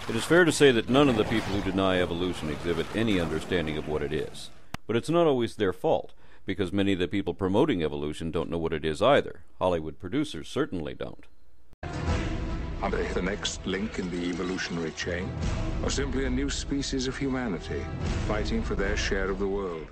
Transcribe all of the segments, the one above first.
It is fair to say that none of the people who deny evolution exhibit any understanding of what it is. But it's not always their fault, because many of the people promoting evolution don't know what it is either. Hollywood producers certainly don't. Are they the next link in the evolutionary chain, or simply a new species of humanity fighting for their share of the world?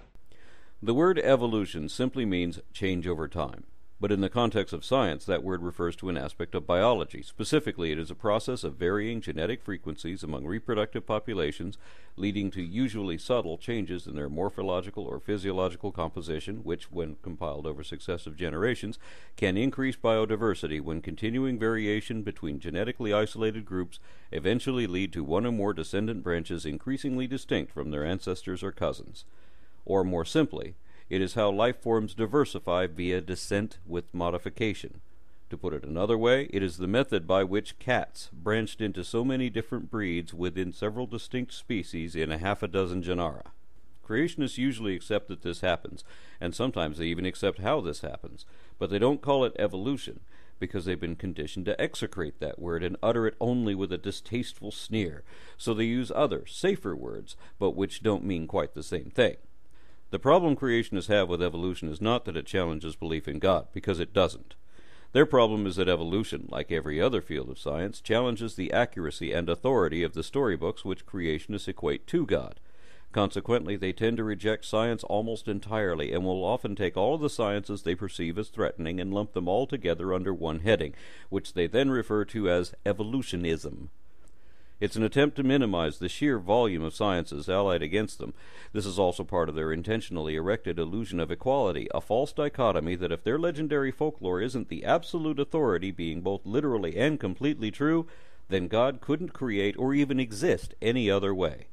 The word evolution simply means change over time. But in the context of science, that word refers to an aspect of biology. Specifically, it is a process of varying genetic frequencies among reproductive populations, leading to usually subtle changes in their morphological or physiological composition, which, when compiled over successive generations, can increase biodiversity when continuing variation between genetically isolated groups eventually lead to one or more descendant branches increasingly distinct from their ancestors or cousins. Or more simply, it is how life forms diversify via descent with modification. To put it another way, it is the method by which cats branched into so many different breeds within several distinct species in a half a dozen genera. Creationists usually accept that this happens, and sometimes they even accept how this happens, but they don't call it evolution, because they've been conditioned to execrate that word and utter it only with a distasteful sneer, so they use other, safer words, but which don't mean quite the same thing. The problem creationists have with evolution is not that it challenges belief in God, because it doesn't. Their problem is that evolution, like every other field of science, challenges the accuracy and authority of the storybooks which creationists equate to God. Consequently, they tend to reject science almost entirely, and will often take all of the sciences they perceive as threatening and lump them all together under one heading, which they then refer to as evolutionism. It's an attempt to minimize the sheer volume of sciences allied against them. This is also part of their intentionally erected illusion of equality, a false dichotomy that if their legendary folklore isn't the absolute authority being both literally and completely true, then God couldn't create or even exist any other way.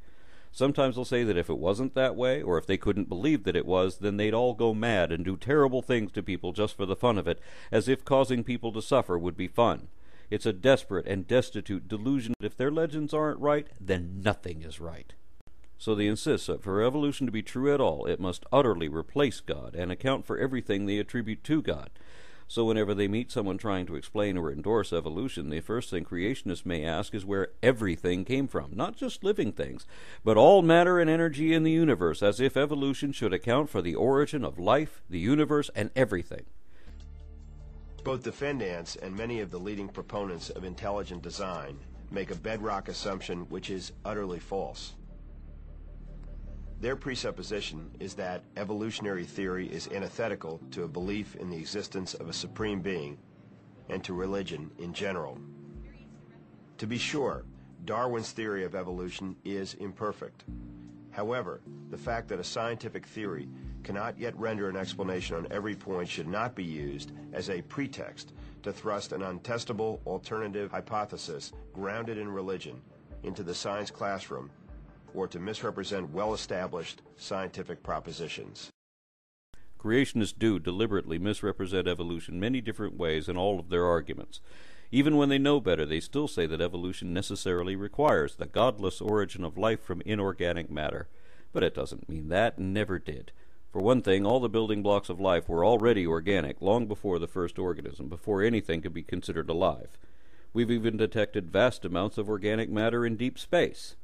Sometimes they'll say that if it wasn't that way, or if they couldn't believe that it was, then they'd all go mad and do terrible things to people just for the fun of it, as if causing people to suffer would be fun. It's a desperate and destitute delusion that if their legends aren't right, then nothing is right. So they insist that for evolution to be true at all, it must utterly replace God and account for everything they attribute to God. So whenever they meet someone trying to explain or endorse evolution, the first thing creationists may ask is where everything came from, not just living things, but all matter and energy in the universe, as if evolution should account for the origin of life, the universe, and everything. Both defendants and many of the leading proponents of intelligent design make a bedrock assumption which is utterly false. Their presupposition is that evolutionary theory is antithetical to a belief in the existence of a supreme being and to religion in general. To be sure, Darwin's theory of evolution is imperfect. However, the fact that a scientific theory cannot yet render an explanation on every point should not be used as a pretext to thrust an untestable alternative hypothesis grounded in religion into the science classroom or to misrepresent well-established scientific propositions. Creationists do deliberately misrepresent evolution many different ways in all of their arguments. Even when they know better, they still say that evolution necessarily requires the godless origin of life from inorganic matter. But it doesn't mean that, and never did. For one thing, all the building blocks of life were already organic long before the first organism, before anything could be considered alive. We've even detected vast amounts of organic matter in deep space.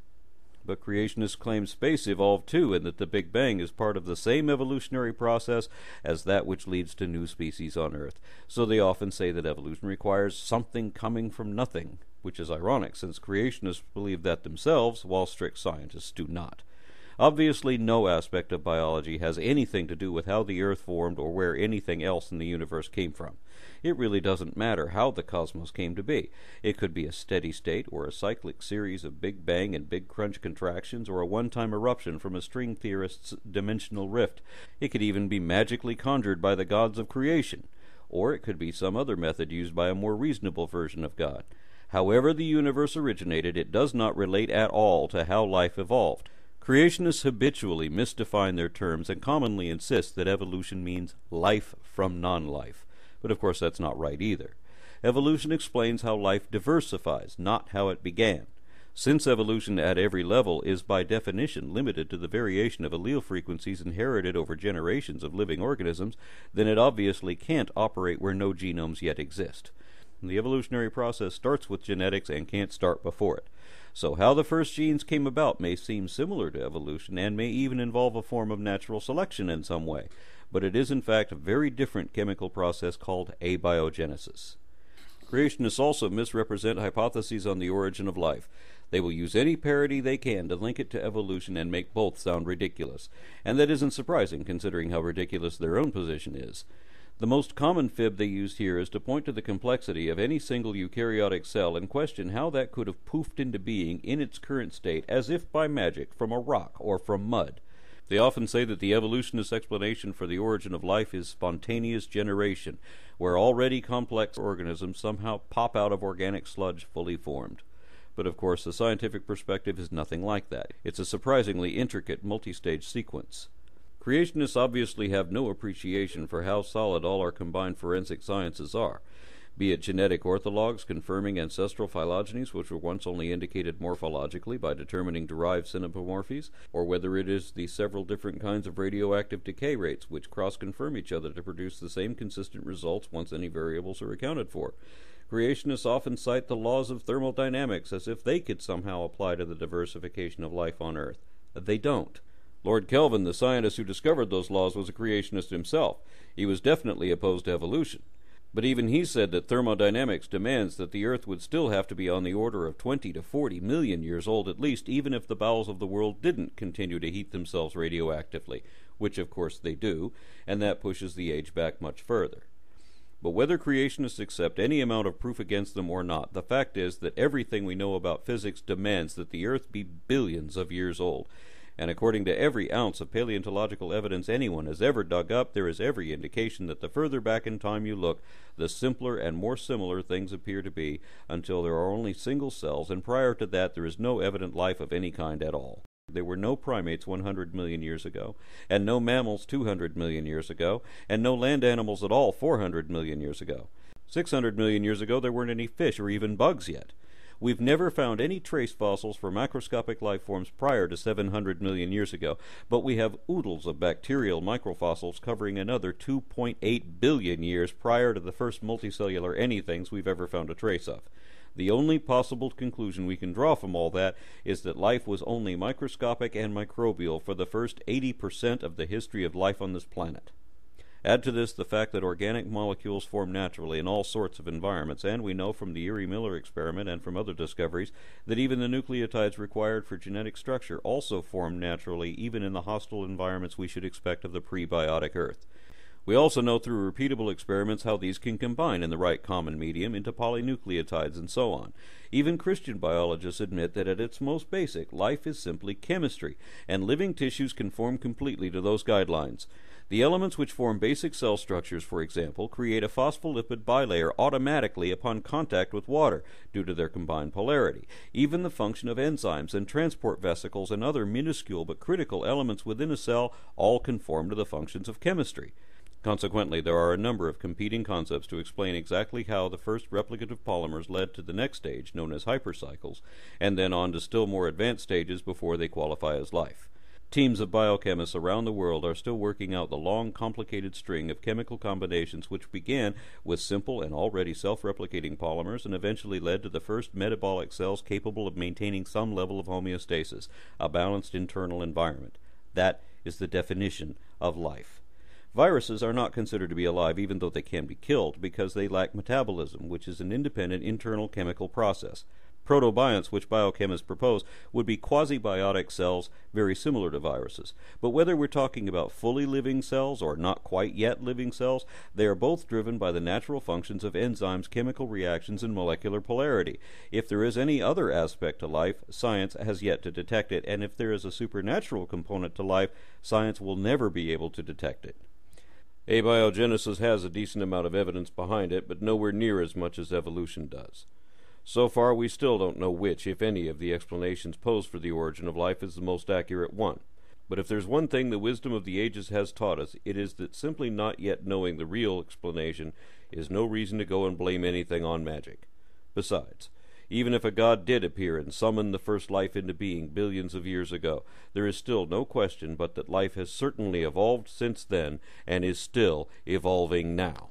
But creationists claim space evolved too, and that the Big Bang is part of the same evolutionary process as that which leads to new species on Earth. So they often say that evolution requires something coming from nothing, which is ironic, since creationists believe that themselves, while strict scientists do not. Obviously, no aspect of biology has anything to do with how the Earth formed or where anything else in the universe came from. It really doesn't matter how the cosmos came to be. It could be a steady state or a cyclic series of Big Bang and Big Crunch contractions or a one-time eruption from a string theorist's dimensional rift. It could even be magically conjured by the gods of creation. Or it could be some other method used by a more reasonable version of God. However the universe originated, it does not relate at all to how life evolved. Creationists habitually misdefine their terms and commonly insist that evolution means life from non-life. But of course that's not right either. Evolution explains how life diversifies, not how it began. Since evolution at every level is by definition limited to the variation of allele frequencies inherited over generations of living organisms, then it obviously can't operate where no genomes yet exist. The evolutionary process starts with genetics and can't start before it. So how the first genes came about may seem similar to evolution and may even involve a form of natural selection in some way, but it is in fact a very different chemical process called abiogenesis. Creationists also misrepresent hypotheses on the origin of life. They will use any parody they can to link it to evolution and make both sound ridiculous, and that isn't surprising considering how ridiculous their own position is. The most common fib they use here is to point to the complexity of any single eukaryotic cell and question how that could have poofed into being in its current state as if by magic from a rock or from mud. They often say that the evolutionist explanation for the origin of life is spontaneous generation, where already complex organisms somehow pop out of organic sludge fully formed. But of course, the scientific perspective is nothing like that. It's a surprisingly intricate multi-stage sequence. Creationists obviously have no appreciation for how solid all our combined forensic sciences are, be it genetic orthologs confirming ancestral phylogenies which were once only indicated morphologically by determining derived synapomorphies, or whether it is the several different kinds of radioactive decay rates which cross-confirm each other to produce the same consistent results once any variables are accounted for. Creationists often cite the laws of thermodynamics as if they could somehow apply to the diversification of life on Earth. They don't. Lord Kelvin, the scientist who discovered those laws, was a creationist himself. He was definitely opposed to evolution. But even he said that thermodynamics demands that the Earth would still have to be on the order of 20 to 40 million years old at least, even if the bowels of the world didn't continue to heat themselves radioactively, which of course they do, and that pushes the age back much further. But whether creationists accept any amount of proof against them or not, the fact is that everything we know about physics demands that the Earth be billions of years old. And according to every ounce of paleontological evidence anyone has ever dug up, there is every indication that the further back in time you look, the simpler and more similar things appear to be, until there are only single cells, and prior to that there is no evident life of any kind at all. There were no primates 100 million years ago, and no mammals 200 million years ago, and no land animals at all 400 million years ago. 600 million years ago there weren't any fish or even bugs yet. We've never found any trace fossils for macroscopic life forms prior to 700 million years ago, but we have oodles of bacterial microfossils covering another 2.8 billion years prior to the first multicellular anythings we've ever found a trace of. The only possible conclusion we can draw from all that is that life was only microscopic and microbial for the first 80% of the history of life on this planet. Add to this the fact that organic molecules form naturally in all sorts of environments, and we know from the Urey-Miller experiment and from other discoveries that even the nucleotides required for genetic structure also form naturally even in the hostile environments we should expect of the prebiotic Earth. We also know through repeatable experiments how these can combine in the right common medium into polynucleotides and so on. Even Christian biologists admit that at its most basic, life is simply chemistry, and living tissues conform completely to those guidelines. The elements which form basic cell structures, for example, create a phospholipid bilayer automatically upon contact with water due to their combined polarity. Even the function of enzymes and transport vesicles and other minuscule but critical elements within a cell all conform to the functions of chemistry. Consequently, there are a number of competing concepts to explain exactly how the first replicative polymers led to the next stage, known as hypercycles, and then on to still more advanced stages before they qualify as life. Teams of biochemists around the world are still working out the long, complicated string of chemical combinations which began with simple and already self-replicating polymers and eventually led to the first metabolic cells capable of maintaining some level of homeostasis, a balanced internal environment. That is the definition of life. Viruses are not considered to be alive even though they can be killed because they lack metabolism, which is an independent internal chemical process. Protobionts, which biochemists propose, would be quasi-biotic cells very similar to viruses. But whether we're talking about fully living cells or not quite yet living cells, they are both driven by the natural functions of enzymes, chemical reactions, and molecular polarity. If there is any other aspect to life, science has yet to detect it, and if there is a supernatural component to life, science will never be able to detect it. Abiogenesis has a decent amount of evidence behind it, but nowhere near as much as evolution does. So far, we still don't know which, if any, of the explanations posed for the origin of life is the most accurate one. But if there's one thing the wisdom of the ages has taught us, it is that simply not yet knowing the real explanation is no reason to go and blame anything on magic. Besides, even if a god did appear and summon the first life into being billions of years ago, there is still no question but that life has certainly evolved since then and is still evolving now.